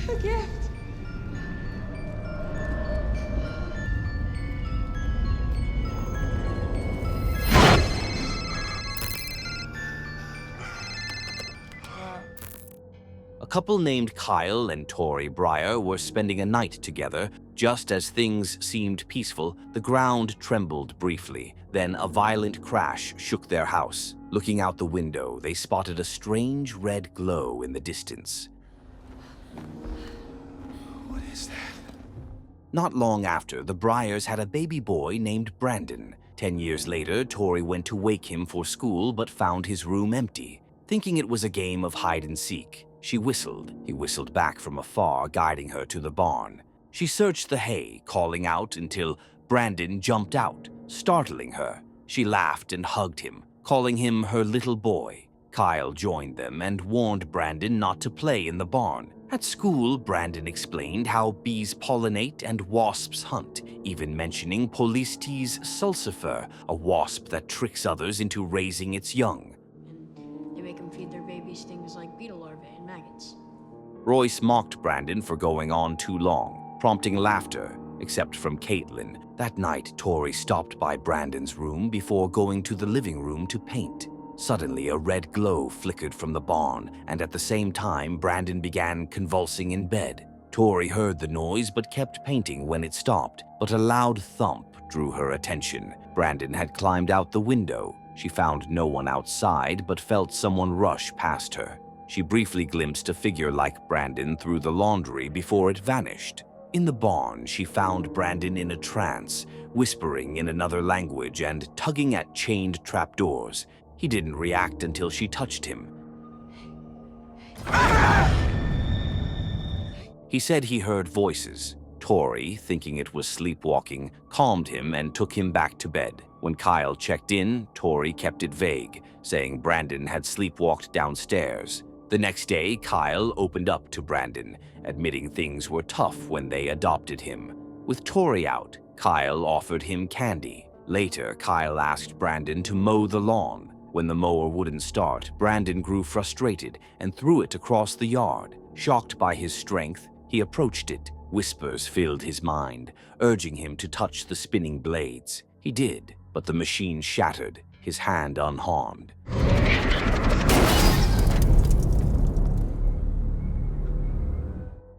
A gift. A couple named Kyle and Tori Breyer were spending a night together. Just as things seemed peaceful, the ground trembled briefly. Then a violent crash shook their house. Looking out the window, they spotted a strange red glow in the distance. What is that? Not long after, the Bryers had a baby boy named Brandon. 10 years later, Tori went to wake him for school but found his room empty. Thinking it was a game of hide and seek, she whistled. He whistled back from afar, guiding her to the barn. She searched the hay, calling out until Brandon jumped out, startling her. She laughed and hugged him, calling him her little boy. Kyle joined them and warned Brandon not to play in the barn. At school, Brandon explained how bees pollinate and wasps hunt, even mentioning Polistes sulcifer, a wasp that tricks others into raising its young. And they make them feed their babies things like beetle larvae and maggots. Royce mocked Brandon for going on too long, prompting laughter, except from Caitlin. That night, Tori stopped by Brandon's room before going to the living room to paint. Suddenly, a red glow flickered from the barn, and at the same time, Brandon began convulsing in bed. Tori heard the noise but kept painting when it stopped, but a loud thump drew her attention. Brandon had climbed out the window. She found no one outside but felt someone rush past her. She briefly glimpsed a figure like Brandon through the laundry before it vanished. In the barn, she found Brandon in a trance, whispering in another language and tugging at chained trapdoors. He didn't react until she touched him. He said he heard voices. Tori, thinking it was sleepwalking, calmed him and took him back to bed. When Kyle checked in, Tori kept it vague, saying Brandon had sleepwalked downstairs. The next day, Kyle opened up to Brandon, admitting things were tough when they adopted him. With Tori out, Kyle offered him candy. Later, Kyle asked Brandon to mow the lawn. When the mower wouldn't start, Brandon grew frustrated and threw it across the yard. Shocked by his strength, he approached it. Whispers filled his mind, urging him to touch the spinning blades. He did, but the machine shattered, his hand unharmed.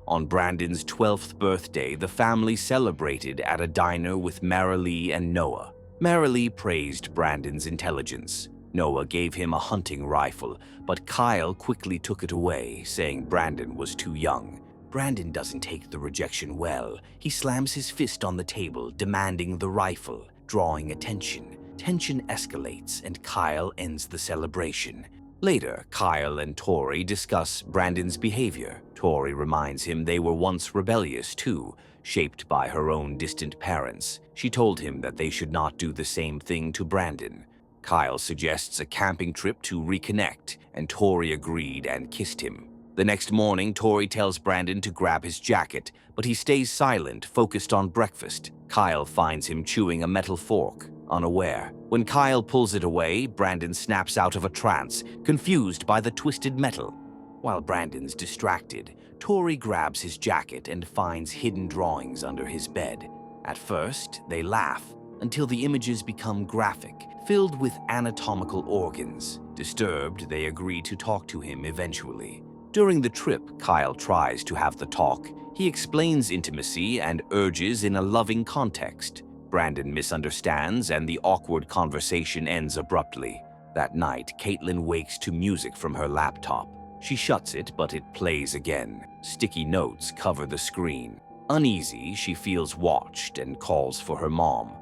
On Brandon's 12th birthday, the family celebrated at a diner with Marilee and Noah. Marilee praised Brandon's intelligence. Noah gave him a hunting rifle, but Kyle quickly took it away, saying Brandon was too young. Brandon doesn't take the rejection well. He slams his fist on the table, demanding the rifle, drawing attention. Tension escalates, and Kyle ends the celebration. Later, Kyle and Tori discuss Brandon's behavior. Tori reminds him they were once rebellious too, shaped by her own distant parents. She told him that they should not do the same thing to Brandon. Kyle suggests a camping trip to reconnect, and Tori agreed and kissed him. The next morning, Tori tells Brandon to grab his jacket, but he stays silent, focused on breakfast. Kyle finds him chewing a metal fork, unaware. When Kyle pulls it away, Brandon snaps out of a trance, confused by the twisted metal. While Brandon's distracted, Tori grabs his jacket and finds hidden drawings under his bed. At first, they laugh, until the images become graphic, filled with anatomical organs. Disturbed, they agree to talk to him eventually. During the trip, Kyle tries to have the talk. He explains intimacy and urges in a loving context. Brandon misunderstands, and the awkward conversation ends abruptly. That night, Caitlin wakes to music from her laptop. She shuts it, but it plays again. Sticky notes cover the screen. Uneasy, she feels watched and calls for her mom.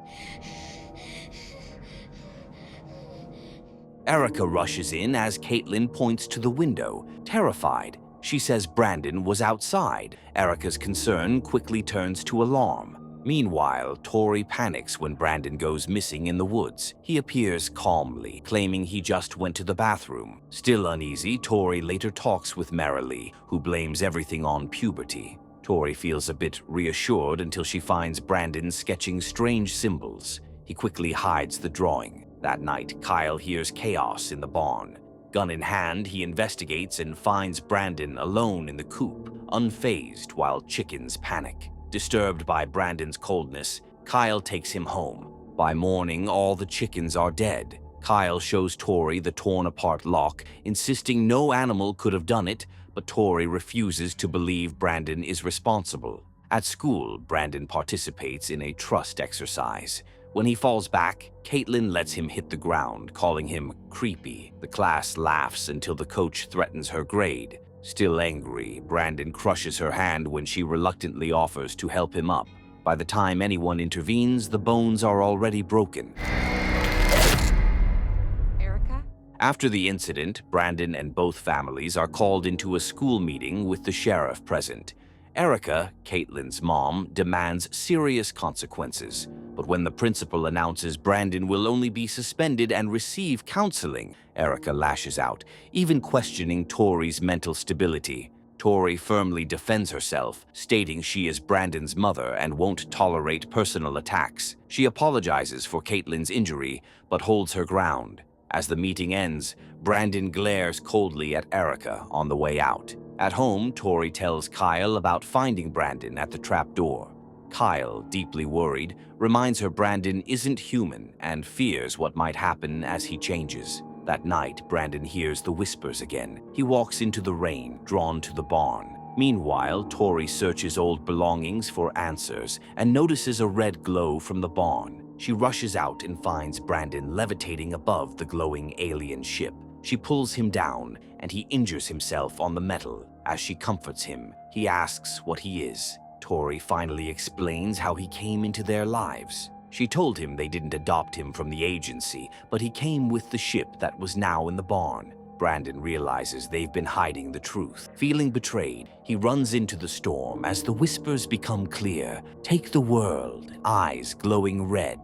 Erica rushes in as Caitlin points to the window, terrified. She says Brandon was outside. Erica's concern quickly turns to alarm. Meanwhile, Tori panics when Brandon goes missing in the woods. He appears calmly, claiming he just went to the bathroom. Still uneasy, Tori later talks with Marilee, who blames everything on puberty. Tori feels a bit reassured until she finds Brandon sketching strange symbols. He quickly hides the drawing. That night, Kyle hears chaos in the barn. Gun in hand, he investigates and finds Brandon alone in the coop, unfazed while chickens panic. Disturbed by Brandon's coldness, Kyle takes him home. By morning, all the chickens are dead. Kyle shows Tori the torn-apart lock, insisting no animal could have done it, but Tori refuses to believe Brandon is responsible. At school, Brandon participates in a trust exercise. When he falls back, Caitlin lets him hit the ground, calling him creepy. The class laughs until the coach threatens her grade. Still angry, Brandon crushes her hand when she reluctantly offers to help him up. By the time anyone intervenes, the bones are already broken. Erica? After the incident, Brandon and both families are called into a school meeting with the sheriff present. Erica, Caitlin's mom, demands serious consequences, but when the principal announces Brandon will only be suspended and receive counseling, Erica lashes out, even questioning Tori's mental stability. Tori firmly defends herself, stating she is Brandon's mother and won't tolerate personal attacks. She apologizes for Caitlin's injury, but holds her ground. As the meeting ends, Brandon glares coldly at Erica on the way out. At home, Tori tells Kyle about finding Brandon at the trapdoor. Kyle, deeply worried, reminds her Brandon isn't human and fears what might happen as he changes. That night, Brandon hears the whispers again. He walks into the rain, drawn to the barn. Meanwhile, Tori searches old belongings for answers and notices a red glow from the barn. She rushes out and finds Brandon levitating above the glowing alien ship. She pulls him down, and he injures himself on the metal. As she comforts him, he asks what he is. Tori finally explains how he came into their lives. She told him they didn't adopt him from the agency, but he came with the ship that was now in the barn. Brandon realizes they've been hiding the truth. Feeling betrayed, he runs into the storm as the whispers become clear. Take the world, eyes glowing red.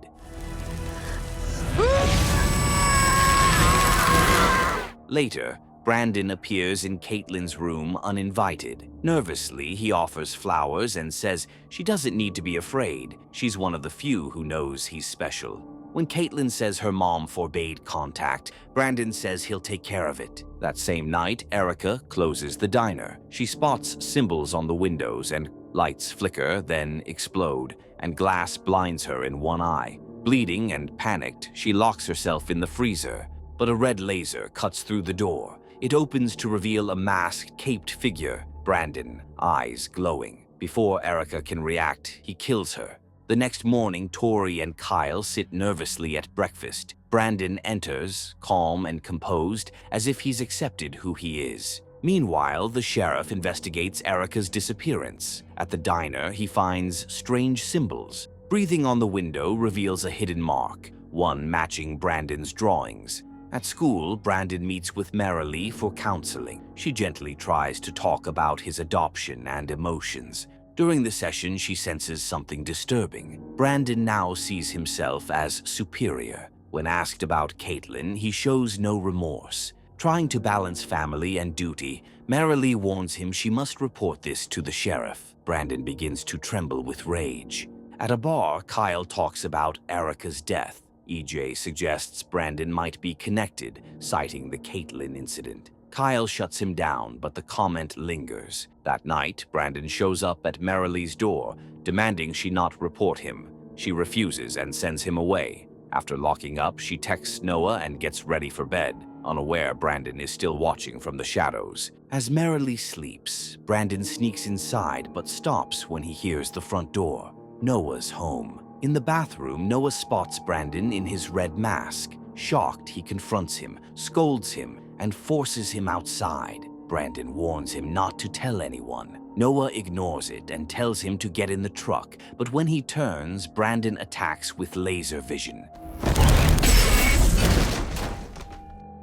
Later, Brandon appears in Caitlin's room uninvited. Nervously, he offers flowers and says she doesn't need to be afraid. She's one of the few who knows he's special. When Caitlin says her mom forbade contact, Brandon says he'll take care of it. That same night, Erica closes the diner. She spots symbols on the windows and lights flicker, then explode, and glass blinds her in one eye. Bleeding and panicked, she locks herself in the freezer. But a red laser cuts through the door. It opens to reveal a masked, caped figure, Brandon, eyes glowing. Before Erica can react, he kills her. The next morning, Tori and Kyle sit nervously at breakfast. Brandon enters, calm and composed, as if he's accepted who he is. Meanwhile, the sheriff investigates Erica's disappearance. At the diner, he finds strange symbols. Breathing on the window reveals a hidden mark, one matching Brandon's drawings. At school, Brandon meets with Marilee for counseling. She gently tries to talk about his adoption and emotions. During the session, she senses something disturbing. Brandon now sees himself as superior. When asked about Caitlin, he shows no remorse. Trying to balance family and duty, Marilee warns him she must report this to the sheriff. Brandon begins to tremble with rage. At a bar, Kyle talks about Erica's death. EJ suggests Brandon might be connected, citing the Caitlin incident. Kyle shuts him down, but the comment lingers. That night, Brandon shows up at Marilee's door, demanding she not report him. She refuses and sends him away. After locking up, she texts Noah and gets ready for bed, unaware Brandon is still watching from the shadows. As Marilee sleeps, Brandon sneaks inside but stops when he hears the front door. Noah's home. In the bathroom, Noah spots Brandon in his red mask. Shocked, he confronts him, scolds him, and forces him outside. Brandon warns him not to tell anyone. Noah ignores it and tells him to get in the truck, but when he turns, Brandon attacks with laser vision.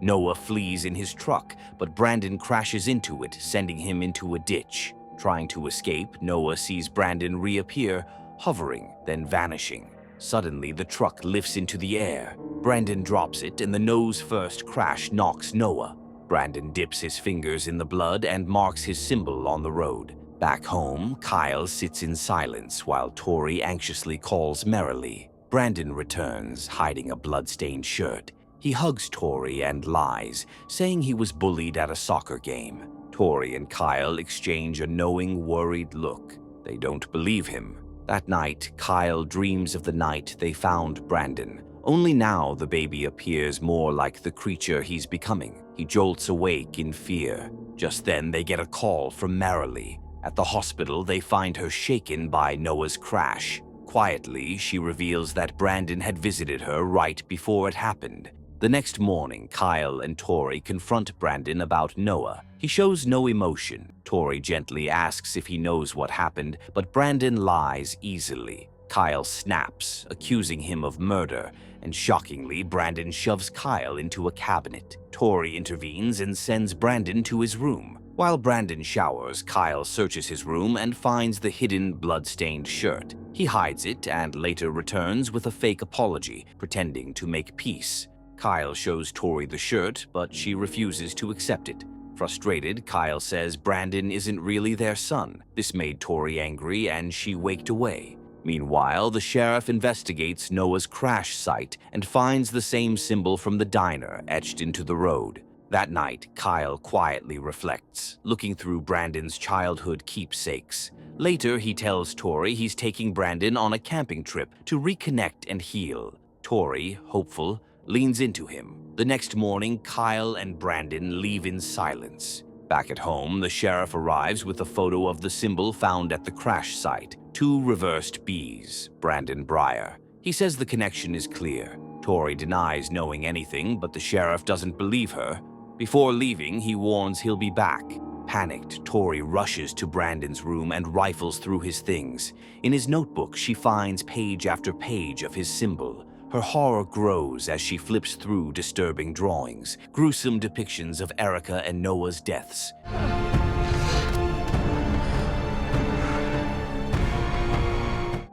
Noah flees in his truck, but Brandon crashes into it, sending him into a ditch. Trying to escape, Noah sees Brandon reappear, hovering, then vanishing. Suddenly, the truck lifts into the air. Brandon drops it, and the nose-first crash knocks Noah. Brandon dips his fingers in the blood and marks his symbol on the road. Back home, Kyle sits in silence while Tori anxiously calls Marilee. Brandon returns, hiding a blood-stained shirt. He hugs Tori and lies, saying he was bullied at a soccer game. Tori and Kyle exchange a knowing, worried look. They don't believe him. That night, Kyle dreams of the night they found Brandon. Only now the baby appears more like the creature he's becoming. He jolts awake in fear. Just then, they get a call from Marilee. At the hospital, they find her shaken by Noah's crash. Quietly, she reveals that Brandon had visited her right before it happened. The next morning, Kyle and Tori confront Brandon about Noah. He shows no emotion. Tori gently asks if he knows what happened, but Brandon lies easily. Kyle snaps, accusing him of murder, and shockingly, Brandon shoves Kyle into a cabinet. Tori intervenes and sends Brandon to his room. While Brandon showers, Kyle searches his room and finds the hidden blood-stained shirt. He hides it and later returns with a fake apology, pretending to make peace. Kyle shows Tori the shirt, but she refuses to accept it. Frustrated, Kyle says Brandon isn't really their son. This made Tori angry and she waked away. Meanwhile, the sheriff investigates Noah's crash site and finds the same symbol from the diner etched into the road. That night, Kyle quietly reflects, looking through Brandon's childhood keepsakes. Later, he tells Tori he's taking Brandon on a camping trip to reconnect and heal. Tori, hopeful, leans into him. The next morning, Kyle and Brandon leave in silence. Back at home, the sheriff arrives with a photo of the symbol found at the crash site. 2 reversed B's, Brandon Breyer. He says the connection is clear. Tori denies knowing anything, but the sheriff doesn't believe her. Before leaving, he warns he'll be back. Panicked, Tori rushes to Brandon's room and rifles through his things. In his notebook, she finds page after page of his symbol. Her horror grows as she flips through disturbing drawings, gruesome depictions of Erica and Noah's deaths.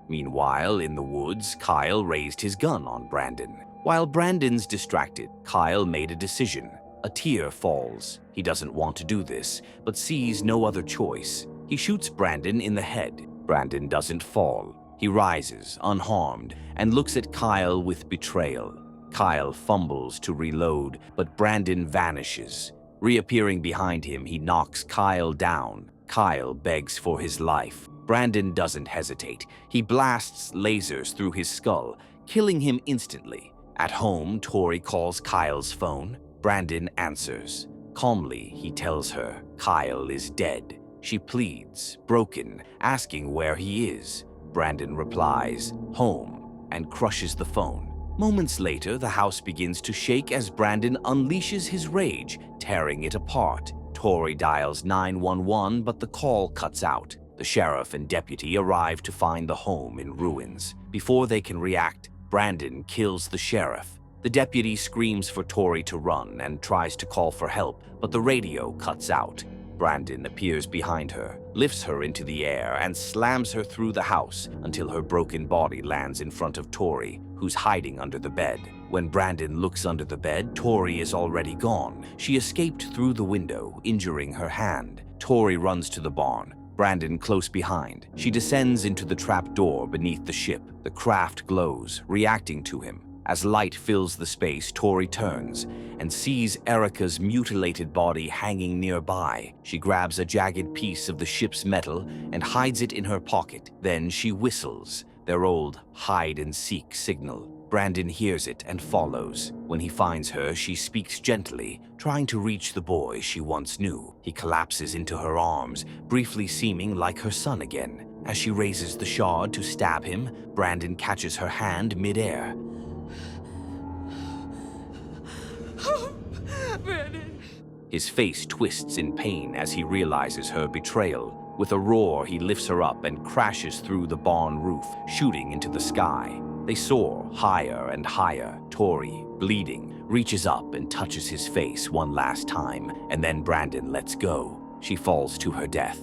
Meanwhile, in the woods, Kyle raised his gun on Brandon. While Brandon's distracted, Kyle made a decision. A tear falls. He doesn't want to do this, but sees no other choice. He shoots Brandon in the head. Brandon doesn't fall. He rises, unharmed, and looks at Kyle with betrayal. Kyle fumbles to reload, but Brandon vanishes. Reappearing behind him, he knocks Kyle down. Kyle begs for his life. Brandon doesn't hesitate. He blasts lasers through his skull, killing him instantly. At home, Tori calls Kyle's phone. Brandon answers. Calmly, he tells her Kyle is dead. She pleads, broken, asking where he is. Brandon replies, home, and crushes the phone. Moments later, the house begins to shake as Brandon unleashes his rage, tearing it apart. Tori dials 911, but the call cuts out. The sheriff and deputy arrive to find the home in ruins. Before they can react, Brandon kills the sheriff. The deputy screams for Tori to run and tries to call for help, but the radio cuts out. Brandon appears behind her, lifts her into the air, and slams her through the house until her broken body lands in front of Tori, who's hiding under the bed. When Brandon looks under the bed, Tori is already gone. She escaped through the window, injuring her hand. Tori runs to the barn, Brandon close behind. She descends into the trap door beneath the ship. The craft glows, reacting to him. As light fills the space, Tori turns and sees Erica's mutilated body hanging nearby. She grabs a jagged piece of the ship's metal and hides it in her pocket. Then she whistles, their old hide-and-seek signal. Brandon hears it and follows. When he finds her, she speaks gently, trying to reach the boy she once knew. He collapses into her arms, briefly seeming like her son again. As she raises the shard to stab him, Brandon catches her hand midair. Brandon. His face twists in pain as he realizes her betrayal. With a roar, he lifts her up and crashes through the barn roof, shooting into the sky. They soar higher and higher. Tori, bleeding, reaches up and touches his face one last time, and then Brandon lets go. She falls to her death.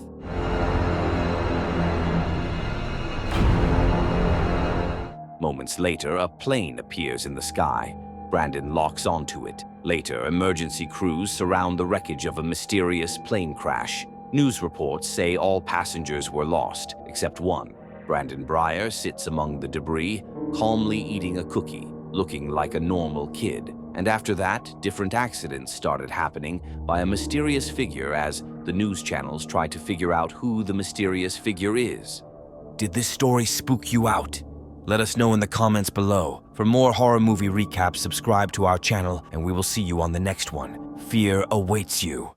Moments later, a plane appears in the sky. Brandon locks onto it. Later, emergency crews surround the wreckage of a mysterious plane crash. News reports say all passengers were lost, except one. Brandon Breyer sits among the debris, calmly eating a cookie, looking like a normal kid. And after that, different accidents started happening by a mysterious figure as The news channels try to figure out who the mysterious figure is. Did this story spook you out? Let us know in the comments below. For more horror movie recaps, subscribe to our channel, and we will see you on the next one. Fear awaits you.